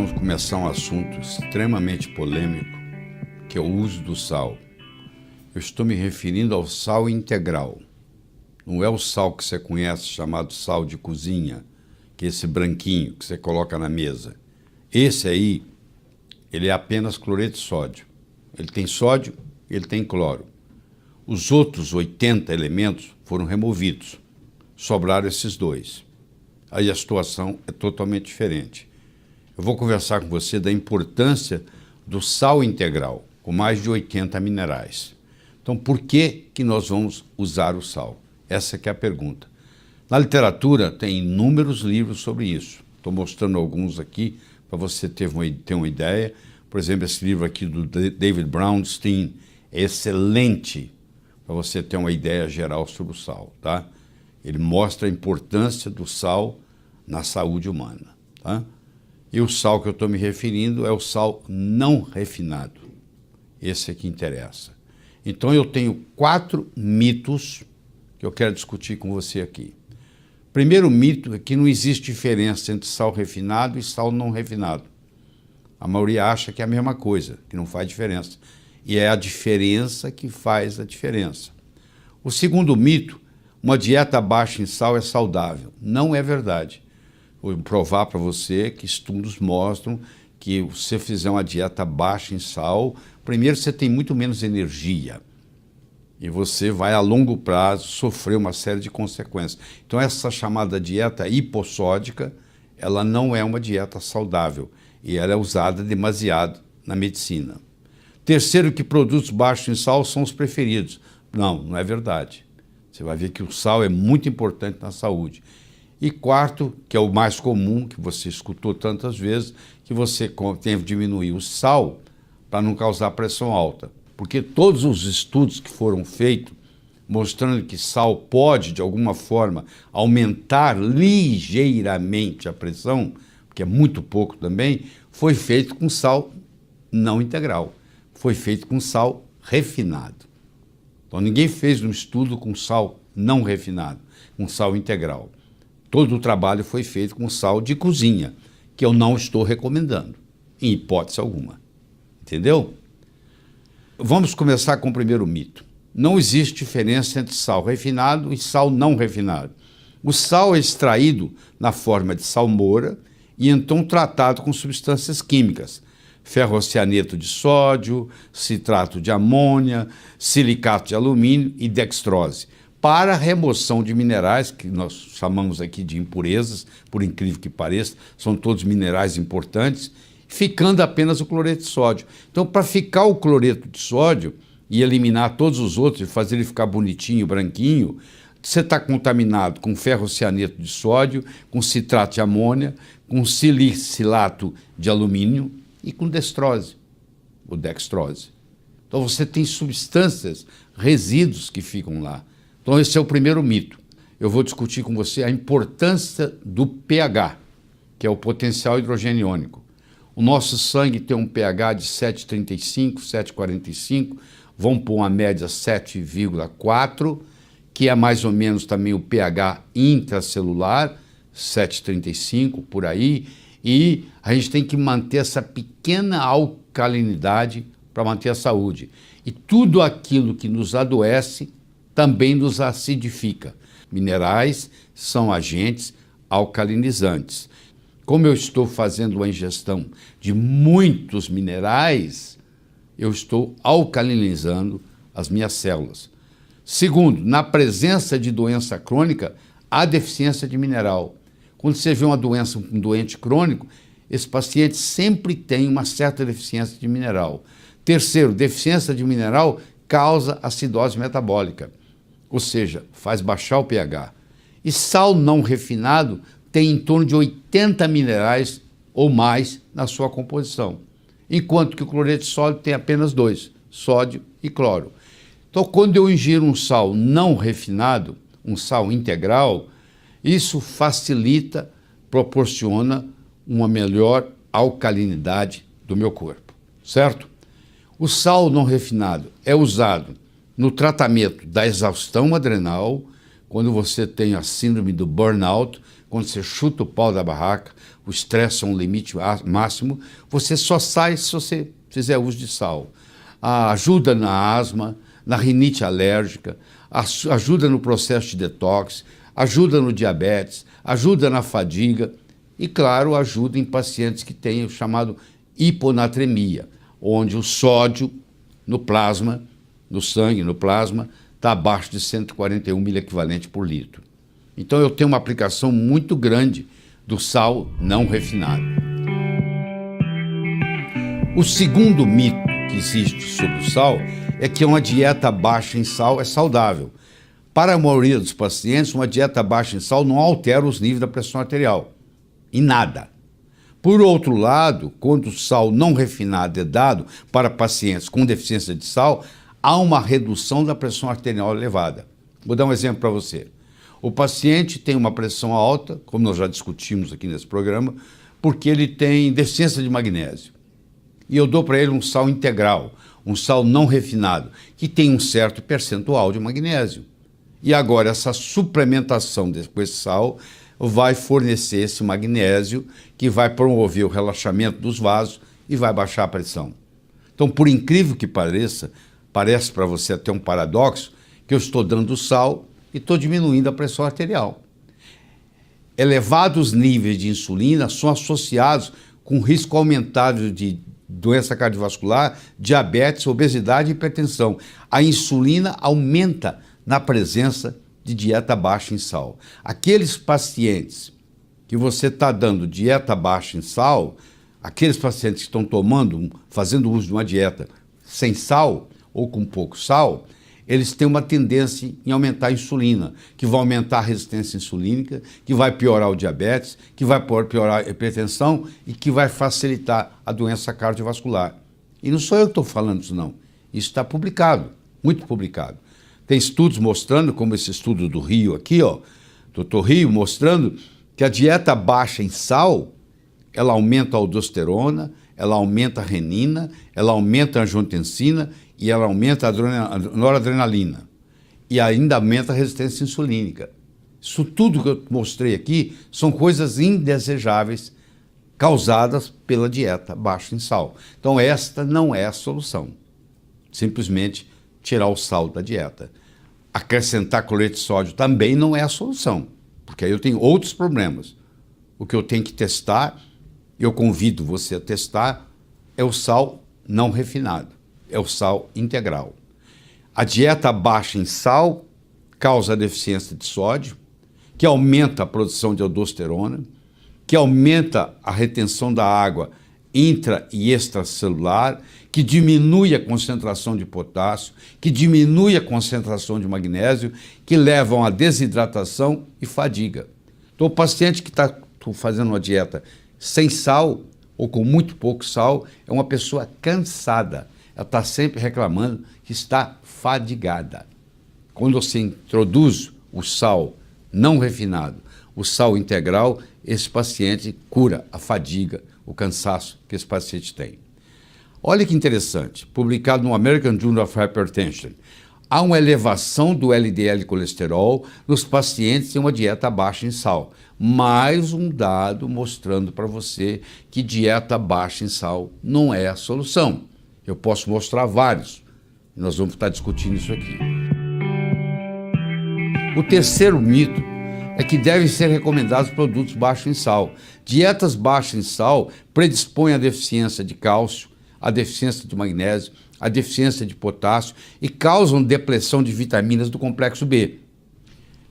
vamos começar um assunto extremamente polêmico, que é o uso do sal. Eu estou me referindo ao sal integral. Não é o sal que você conhece, chamado sal de cozinha, que é esse branquinho que você coloca na mesa. Esse aí, ele é apenas cloreto de sódio. Ele tem sódio e ele tem cloro. Os outros 80 elementos foram removidos. Sobraram esses dois. Aí a situação é totalmente diferente. Eu vou conversar com você da importância do sal integral, com mais de 80 minerais. Então, por que nós vamos usar o sal? Essa que é a pergunta. Na literatura, tem inúmeros livros sobre isso. Estou mostrando alguns aqui para você ter uma ideia. Por exemplo, esse livro aqui do David Brownstein é excelente para você ter uma ideia geral sobre o sal, tá? Ele mostra a importância do sal na saúde humana, tá? E o sal que eu estou me referindo é o sal não refinado. Esse é que interessa. Então eu tenho 4 mitos que eu quero discutir com você aqui. Primeiro mito é que não existe diferença entre sal refinado e sal não refinado. A maioria acha que é a mesma coisa, que não faz diferença. E é a diferença que faz a diferença. O segundo mito, uma dieta baixa em sal é saudável. Não é verdade. Vou provar para você que estudos mostram que se você fizer uma dieta baixa em sal, primeiro você tem muito menos energia e você vai a longo prazo sofrer uma série de consequências. Então essa chamada dieta hipossódica, ela não é uma dieta saudável e ela é usada demasiado na medicina. Terceiro, que produtos baixos em sal são os preferidos. Não é verdade. Você vai ver que o sal é muito importante na saúde. E quarto, que é o mais comum, que você escutou tantas vezes, que você tem que diminuir o sal para não causar pressão alta. Porque todos os estudos que foram feitos, mostrando que sal pode, de alguma forma, aumentar ligeiramente a pressão, que é muito pouco também, foi feito com sal não integral. Foi feito com sal refinado. Então ninguém fez um estudo com sal não refinado, com sal integral. Todo o trabalho foi feito com sal de cozinha, que eu não estou recomendando, em hipótese alguma. Entendeu? Vamos começar com o primeiro mito. Não existe diferença entre sal refinado e sal não refinado. O sal é extraído na forma de salmoura e então tratado com substâncias químicas, ferrocianeto de sódio, citrato de amônia, silicato de alumínio e dextrose, para a remoção de minerais, que nós chamamos aqui de impurezas, por incrível que pareça, são todos minerais importantes, ficando apenas o cloreto de sódio. Então, para ficar o cloreto de sódio e eliminar todos os outros e fazer ele ficar bonitinho, branquinho, você está contaminado com ferrocianeto de sódio, com citrato de amônia, com silicilato de alumínio e com dextrose, ou dextrose. Então, você tem substâncias, resíduos que ficam lá. Então, esse é o primeiro mito. Eu vou discutir com você a importância do pH, que é o potencial hidrogênio iônico. O nosso sangue tem um pH de 7,35, 7,45, vamos pôr uma média 7,4, que é mais ou menos também o pH intracelular, 7,35, por aí, e a gente tem que manter essa pequena alcalinidade para manter a saúde. E tudo aquilo que nos adoece também nos acidifica. Minerais são agentes alcalinizantes. Como eu estou fazendo uma ingestão de muitos minerais, eu estou alcalinizando as minhas células. Segundo, na presença de doença crônica, há deficiência de mineral. Quando você vê um doente crônico, esse paciente sempre tem uma certa deficiência de mineral. Terceiro, deficiência de mineral causa acidose metabólica, ou seja, faz baixar o pH. E sal não refinado tem em torno de 80 minerais ou mais na sua composição, enquanto que o cloreto de sódio tem apenas 2, sódio e cloro. Então, quando eu ingiro um sal não refinado, um sal integral, isso facilita, proporciona uma melhor alcalinidade do meu corpo, certo? O sal não refinado é usado no tratamento da exaustão adrenal, quando você tem a síndrome do burnout, quando você chuta o pau da barraca, o estresse é um limite máximo, você só sai se você fizer uso de sal. Ajuda na asma, na rinite alérgica, ajuda no processo de detox, ajuda no diabetes, ajuda na fadiga e, claro, ajuda em pacientes que têm o chamado hiponatremia, onde o sódio no plasma, no sangue, no plasma, está abaixo de 141 miliequivalente por litro. Então eu tenho uma aplicação muito grande do sal não refinado. O segundo mito que existe sobre o sal é que uma dieta baixa em sal é saudável. Para a maioria dos pacientes, uma dieta baixa em sal não altera os níveis da pressão arterial, em nada. Por outro lado, quando o sal não refinado é dado para pacientes com deficiência de sal, há uma redução da pressão arterial elevada. Vou dar um exemplo para você. O paciente tem uma pressão alta, como nós já discutimos aqui nesse programa, porque ele tem deficiência de magnésio. E eu dou para ele um sal integral, um sal não refinado, que tem um certo percentual de magnésio. E agora essa suplementação com esse sal vai fornecer esse magnésio que vai promover o relaxamento dos vasos e vai baixar a pressão. Então, por incrível que pareça, parece para você até um paradoxo, que eu estou dando sal e estou diminuindo a pressão arterial. Elevados níveis de insulina são associados com risco aumentado de doença cardiovascular, diabetes, obesidade e hipertensão. A insulina aumenta na presença de dieta baixa em sal. Aqueles pacientes que você está dando dieta baixa em sal, aqueles pacientes que estão fazendo uso de uma dieta sem sal ou com pouco sal, eles têm uma tendência em aumentar a insulina, que vai aumentar a resistência insulínica, que vai piorar o diabetes, que vai piorar a hipertensão e que vai facilitar a doença cardiovascular. E não sou eu que estou falando isso, não. Isso está publicado, muito publicado. Tem estudos mostrando, como esse estudo do Rio aqui, ó, Dr. Rio, mostrando que a dieta baixa em sal, ela aumenta a aldosterona, ela aumenta a renina, ela aumenta a angiotensina e ela aumenta a noradrenalina. E ainda aumenta a resistência insulínica. Isso tudo que eu mostrei aqui são coisas indesejáveis causadas pela dieta baixa em sal. Então esta não é a solução. Simplesmente tirar o sal da dieta. Acrescentar cloreto de sódio também não é a solução, porque aí eu tenho outros problemas. O que eu tenho que testar, eu convido você a testar, é o sal não refinado, é o sal integral. A dieta baixa em sal causa deficiência de sódio, que aumenta a produção de aldosterona, que aumenta a retenção da água intra e extracelular, que diminui a concentração de potássio, que diminui a concentração de magnésio, que levam à desidratação e fadiga. Então, o paciente que está fazendo uma dieta sem sal ou com muito pouco sal é uma pessoa cansada. Ela está sempre reclamando que está fadigada. Quando você introduz o sal não refinado, o sal integral, esse paciente cura a fadiga, o cansaço que esse paciente tem. Olha que interessante, publicado no American Journal of Hypertension. Há uma elevação do LDL colesterol nos pacientes em uma dieta baixa em sal. Mais um dado mostrando para você que dieta baixa em sal não é a solução. Eu posso mostrar vários. Nós vamos estar discutindo isso aqui. O terceiro mito é que devem ser recomendados produtos baixos em sal. Dietas baixas em sal predispõem à deficiência de cálcio, à deficiência de magnésio, à deficiência de potássio e causam depressão de vitaminas do complexo B.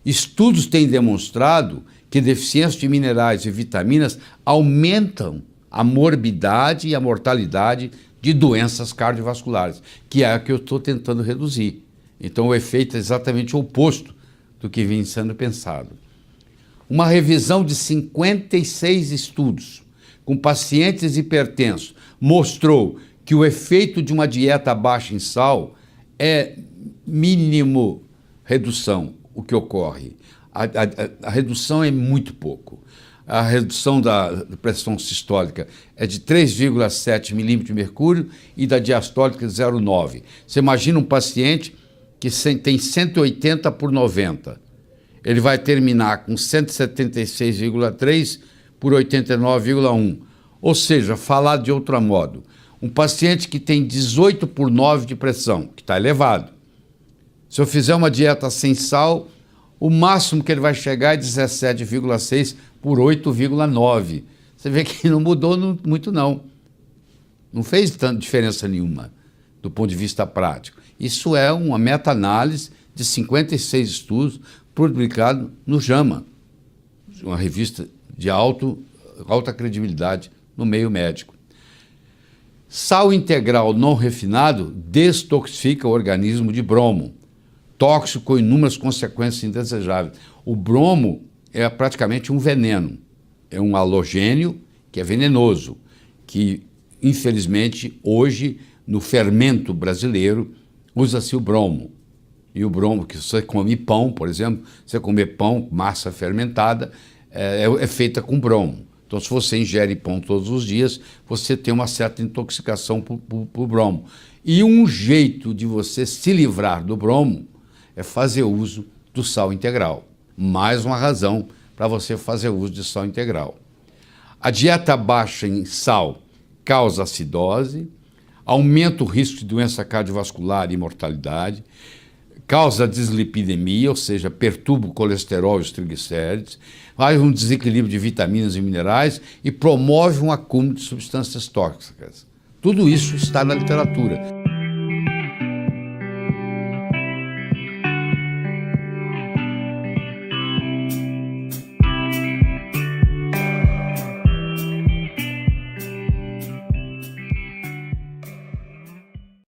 Estudos têm demonstrado que deficiência de minerais e vitaminas aumentam a morbidade e a mortalidade de doenças cardiovasculares, que é a que eu estou tentando reduzir. Então o efeito é exatamente o oposto do que vem sendo pensado. Uma revisão de 56 estudos com pacientes hipertensos mostrou que o efeito de uma dieta baixa em sal é mínimo redução, o que ocorre. A redução é muito pouco. A redução da pressão sistólica é de 3,7 milímetros de mercúrio e da diastólica de 0,9. Você imagina um paciente que tem 180 por 90. ele vai terminar com 176,3 por 89,1. Ou seja, falar de outro modo, um paciente que tem 18 por 9 de pressão, que está elevado, se eu fizer uma dieta sem sal, o máximo que ele vai chegar é 17,6 por 8,9. Você vê que não mudou muito, não. Não fez tanta diferença nenhuma do ponto de vista prático. Isso é uma meta-análise de 56 estudos publicado no JAMA, uma revista de alta credibilidade no meio médico. Sal integral não refinado destoxifica o organismo de bromo, tóxico com inúmeras consequências indesejáveis. O bromo é praticamente um veneno, é um halogênio que é venenoso, que infelizmente hoje no fermento brasileiro usa-se o bromo. E o bromo, que você come pão, por exemplo, você comer pão, massa fermentada, é feita com bromo. Então, se você ingere pão todos os dias, você tem uma certa intoxicação por bromo. E um jeito de você se livrar do bromo é fazer uso do sal integral. Mais uma razão para você fazer uso de sal integral. A dieta baixa em sal causa acidose, aumenta o risco de doença cardiovascular e mortalidade, causa dislipidemia, ou seja, perturba o colesterol e os triglicérides, faz um desequilíbrio de vitaminas e minerais e promove um acúmulo de substâncias tóxicas. Tudo isso está na literatura.